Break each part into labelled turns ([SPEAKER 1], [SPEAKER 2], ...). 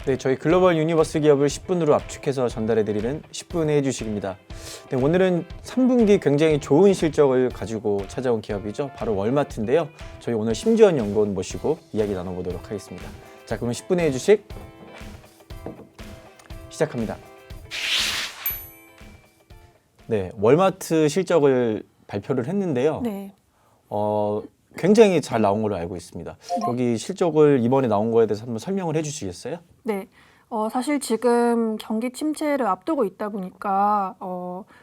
[SPEAKER 1] 네, 저희 글로벌 유니버스 기업을 10분으로 압축해서 전달해드리는 10분의 주식입니다. 네, 오늘은 3분기 굉장히 좋은 실적을 가지고 찾아온 기업이죠. 바로 월마트인데요. 저희 오늘 심지원 연구원 모시고 이야기 나눠보도록 하겠습니다. 자, 그럼 10분의 주식 시작합니다. 네, 월마트 실적을 발표를 했는데요.
[SPEAKER 2] 네.
[SPEAKER 1] 굉장히 잘 나온 걸로 알고 있습니다. 여기 실적을 이번에 나온 거에 대해서 한번 설명을 해주시겠어요?
[SPEAKER 2] 네. 사실 지금 경기 침체를 앞두고 있다 보니까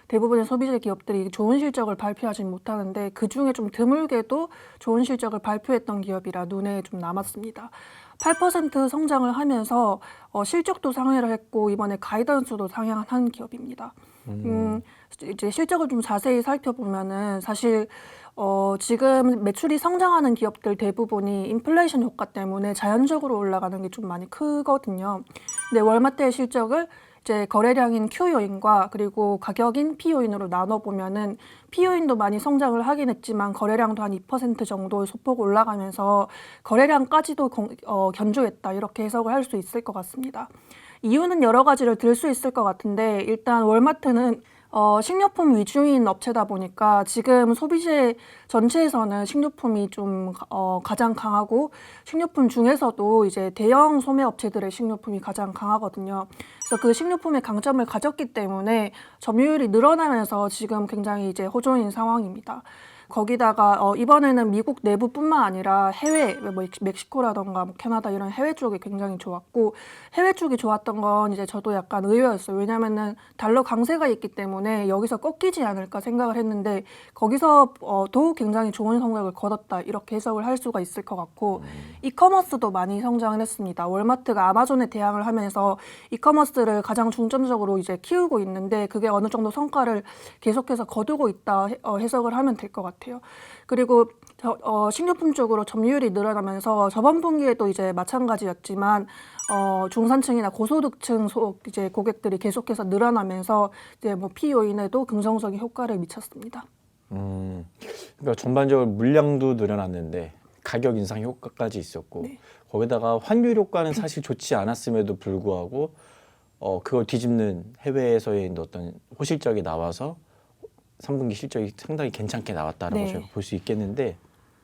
[SPEAKER 2] 대부분의 소비재 기업들이 좋은 실적을 발표하지 못하는데 그중에 좀 드물게도 좋은 실적을 발표했던 기업이라 눈에 좀 남았습니다. 8% 성장을 하면서 실적도 상회를 했고 이번에 가이던스도 상향한 기업입니다. 이제 실적을 좀 자세히 살펴보면은 사실 지금 매출이 성장하는 기업들 대부분이 인플레이션 효과 때문에 자연적으로 올라가는 게 좀 많이 크거든요. 근데 월마트의 실적을 이제 거래량인 Q 요인과 그리고 가격인 P 요인으로 나눠보면은 P 요인도 많이 성장을 하긴 했지만 거래량도 한 2% 정도 소폭 올라가면서 거래량까지도 견조했다 이렇게 해석을 할 수 있을 것 같습니다. 이유는 여러 가지를 들 수 있을 것 같은데 일단 월마트는 식료품 위주인 업체다 보니까 지금 소비재 전체에서는 식료품이 좀 가장 강하고 식료품 중에서도 이제 대형 소매 업체들의 식료품이 가장 강하거든요. 그래서 그 식료품의 강점을 가졌기 때문에 점유율이 늘어나면서 지금 굉장히 이제 호조인 상황입니다. 거기다가 이번에는 미국 내부뿐만 아니라 해외, 뭐 멕시코라던가 뭐 캐나다 이런 해외 쪽이 굉장히 좋았고 해외 쪽이 좋았던 건 이제 저도 약간 의외였어요. 왜냐면은 달러 강세가 있기 때문에 여기서 꺾이지 않을까 생각을 했는데 거기서 더욱 굉장히 좋은 성적을 거뒀다 이렇게 해석을 할 수가 있을 것 같고 이커머스도 많이 성장을 했습니다. 월마트가 아마존에 대항을 하면서 이커머스를 가장 중점적으로 이제 키우고 있는데 그게 어느 정도 성과를 계속해서 거두고 있다 해석을 하면 될 것 같아요. 그리고 식료품 쪽으로 점유율이 늘어나면서 저번 분기에도 이제 마찬가지였지만 중산층이나 고소득층 이제 고객들이 계속해서 늘어나면서 이제 뭐 P 요인에도 긍정적인 효과를 미쳤습니다.
[SPEAKER 1] 그러니까 전반적으로 물량도 늘어났는데 가격 인상 효과까지 있었고
[SPEAKER 2] 네.
[SPEAKER 1] 거기다가 환율 효과는 사실 좋지 않았음에도 불구하고 그걸 뒤집는 해외에서의 어떤 호실적이 나와서 3분기 실적이 상당히 괜찮게 나왔다라고
[SPEAKER 2] 네.
[SPEAKER 1] 저희가 볼 수 있겠는데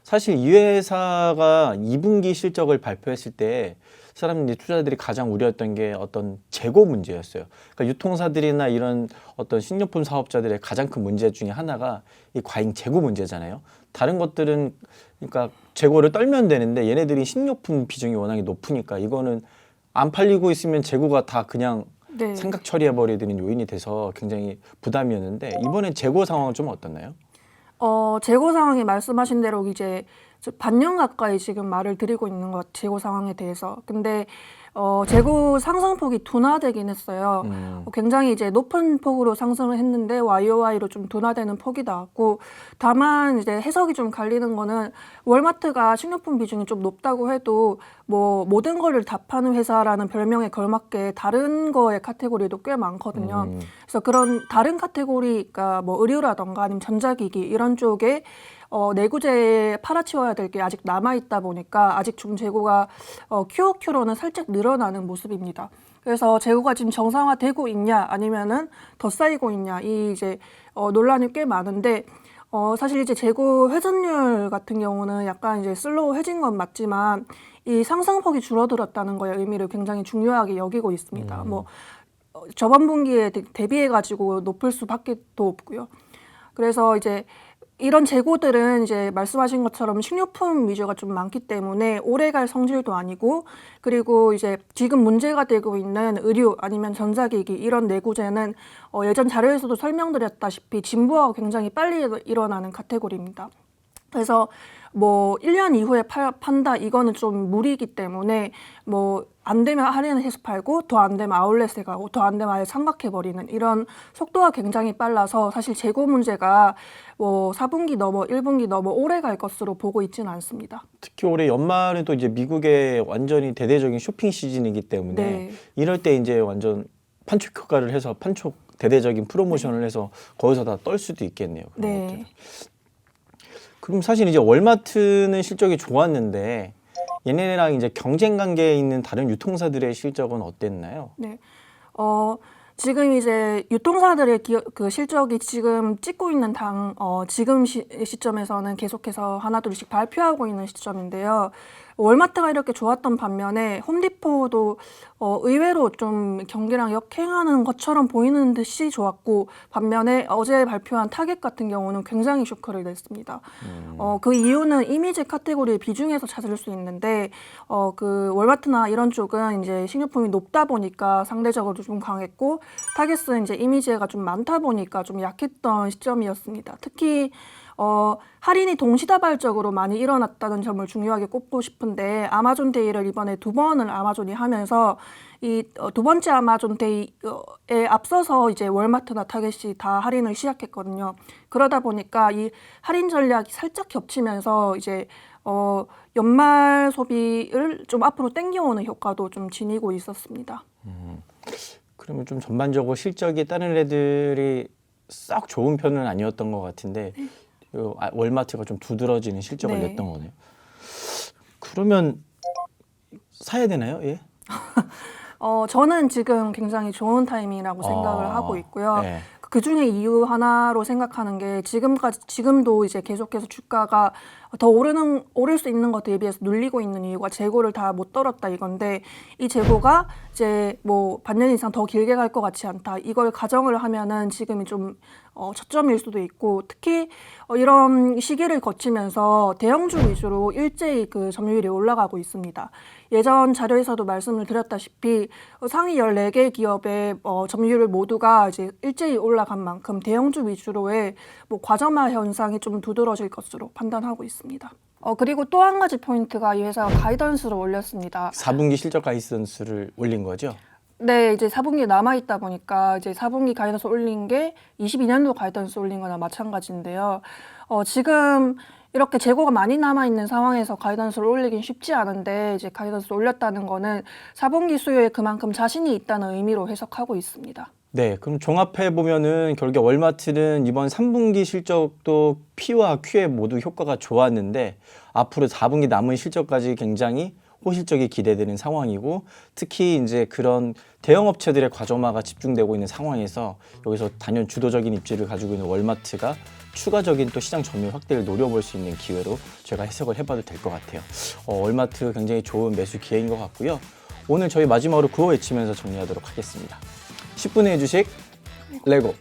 [SPEAKER 1] 사실 이 회사가 2분기 실적을 발표했을 때 사람들이 투자자들이 가장 우려했던 게 어떤 재고 문제였어요. 그러니까 유통사들이나 이런 어떤 식료품 사업자들의 가장 큰 문제 중에 하나가 이 과잉 재고 문제잖아요. 다른 것들은 그러니까 재고를 떨면 되는데 얘네들이 식료품 비중이 워낙에 높으니까 이거는 안 팔리고 있으면 재고가 다 그냥
[SPEAKER 2] 네.
[SPEAKER 1] 생각 처리해버리는 요인이 돼서 굉장히 부담이었는데 이번엔 재고 상황은 좀 어떻나요?
[SPEAKER 2] 재고 상황이 말씀하신 대로 이제 반년 가까이 지금 말을 드리고 있는 것 재고 상황에 대해서. 근데 재고 상승폭이 둔화되긴 했어요. 굉장히 이제 높은 폭으로 상승을 했는데 YOY로 좀 둔화되는 폭이 나왔고 다만 이제 해석이 좀 갈리는 거는 월마트가 식료품 비중이 좀 높다고 해도 뭐 모든 거를 다 파는 회사라는 별명에 걸맞게 다른 거의 카테고리도 꽤 많거든요. 그래서 그런 다른 카테고리가 뭐 의류라던가 아니면 전자기기 이런 쪽에 내구재에 팔아치워야 될 게 아직 남아있다 보니까 아직 좀 재고가 QOQ로는 살짝 늘어나는 모습입니다. 그래서 재고가 지금 정상화되고 있냐 아니면은 더 쌓이고 있냐 이 이제 논란이 꽤 많은데 사실 이제 재고 회전율 같은 경우는 약간 이제 슬로우해진 건 맞지만 이 상승폭이 줄어들었다는 거에 의미를 굉장히 중요하게 여기고 있습니다. 뭐 저번 분기에 대비해 가지고 높을 수밖에 또 없고요. 그래서 이제 이런 재고들은 이제 말씀하신 것처럼 식료품 위주가 좀 많기 때문에 오래갈 성질도 아니고 그리고 이제 지금 문제가 되고 있는 의류 아니면 전자기기 이런 내구재는 예전 자료에서도 설명드렸다시피 진부하고 굉장히 빨리 일어나는 카테고리입니다. 그래서 뭐 1년 이후에 판다 이거는 좀 무리이기 때문에 뭐 안 되면 할인해서 팔고 더 안 되면 아울렛에 가고 더 안 되면 아예 삼각해버리는 이런 속도가 굉장히 빨라서 사실 재고 문제가 뭐 4분기 넘어 1분기 넘어 오래 갈 것으로 보고 있지는 않습니다.
[SPEAKER 1] 특히 올해 연말은 또 이제 미국의 완전히 대대적인 쇼핑 시즌이기 때문에
[SPEAKER 2] 네.
[SPEAKER 1] 이럴 때 이제 완전 판촉 효과를 해서 판촉 대대적인 프로모션을 해서 거기서 다 떨 수도 있겠네요. 그런 것들.
[SPEAKER 2] 네.
[SPEAKER 1] 그럼 사실 이제 월마트는 실적이 좋았는데 얘네랑 이제 경쟁 관계에 있는 다른 유통사들의 실적은 어땠나요?
[SPEAKER 2] 네. 지금 이제 유통사들의 그 실적이 지금 찍고 있는 지금 시점에서는 계속해서 하나둘씩 발표하고 있는 시점인데요. 월마트가 이렇게 좋았던 반면에 홈디포도 의외로 좀 경기랑 역행하는 것처럼 보이는 듯이 좋았고, 반면에 어제 발표한 타겟 같은 경우는 굉장히 쇼크를 냈습니다. 그 이유는 이미지 카테고리의 비중에서 찾을 수 있는데, 그 월마트나 이런 쪽은 이제 식료품이 높다 보니까 상대적으로 좀 강했고, 타겟은 이제 이미지가 좀 많다 보니까 좀 약했던 시점이었습니다. 특히 할인이 동시다발적으로 많이 일어났다는 점을 중요하게 꼽고 싶은데, 아마존데이를 이번에 2번을 아마존이 하면서 이 두 번째 아마존데이에 앞서서 이제 월마트나 타겟이 다 할인을 시작했거든요. 그러다 보니까 이 할인 전략이 살짝 겹치면서 이제 연말 소비를 좀 앞으로 당겨오는 효과도 좀 지니고 있었습니다.
[SPEAKER 1] 그러면 좀 전반적으로 실적이 다른 애들이 썩 좋은 편은 아니었던 것 같은데 월마트가 좀 두드러지는 실적을
[SPEAKER 2] 네.
[SPEAKER 1] 냈던 거네요. 그러면 사야 되나요? 예?
[SPEAKER 2] 저는 지금 굉장히 좋은 타이밍이라고 생각을 하고 있고요.
[SPEAKER 1] 네.
[SPEAKER 2] 그 중에 이유 하나로 생각하는 게 지금도 이제 계속해서 주가가 더 오를 수 있는 것 대비해서 눌리고 있는 이유가 재고를 다 못 떨었다 이건데, 이 재고가 이제 뭐 반년 이상 더 길게 갈 것 같지 않다. 이걸 가정을 하면은 지금이 좀 저점일 수도 있고, 특히 이런 시기를 거치면서 대형주 위주로 일제히 그 점유율이 올라가고 있습니다. 예전 자료에서도 말씀을 드렸다시피 상위 14개 기업의 점유율 모두가 이제 일제히 올라간 만큼 대형주 위주로의 뭐 과점화 현상이 좀 두드러질 것으로 판단하고 있습니다. 그리고 또 한 가지 포인트가 이 회사가 가이던스를 올렸습니다.
[SPEAKER 1] 4분기 실적 가이던스를 올린 거죠?
[SPEAKER 2] 네, 이제 4분기에 남아있다 보니까 이제 4분기 가이던스 올린 게 22년도 가이던스 올린 거나 마찬가지인데요. 지금 이렇게 재고가 많이 남아있는 상황에서 가이던스를 올리긴 쉽지 않은데, 이제 가이던스를 올렸다는 거는 4분기 수요에 그만큼 자신이 있다는 의미로 해석하고 있습니다.
[SPEAKER 1] 네, 그럼 종합해 보면은 결국에 월마트는 이번 3분기 실적도 P와 Q에 모두 효과가 좋았는데 앞으로 4분기 남은 실적까지 굉장히 호실적이 기대되는 상황이고, 특히 이제 그런 대형 업체들의 과점화가 집중되고 있는 상황에서 여기서 단연 주도적인 입지를 가지고 있는 월마트가 추가적인 또 시장 점유율 확대를 노려볼 수 있는 기회로 제가 해석을 해봐도 될 것 같아요. 월마트 굉장히 좋은 매수 기회인 것 같고요. 오늘 저희 마지막으로 구호 외치면서 정리하도록 하겠습니다. 10분의 1 주식 레고.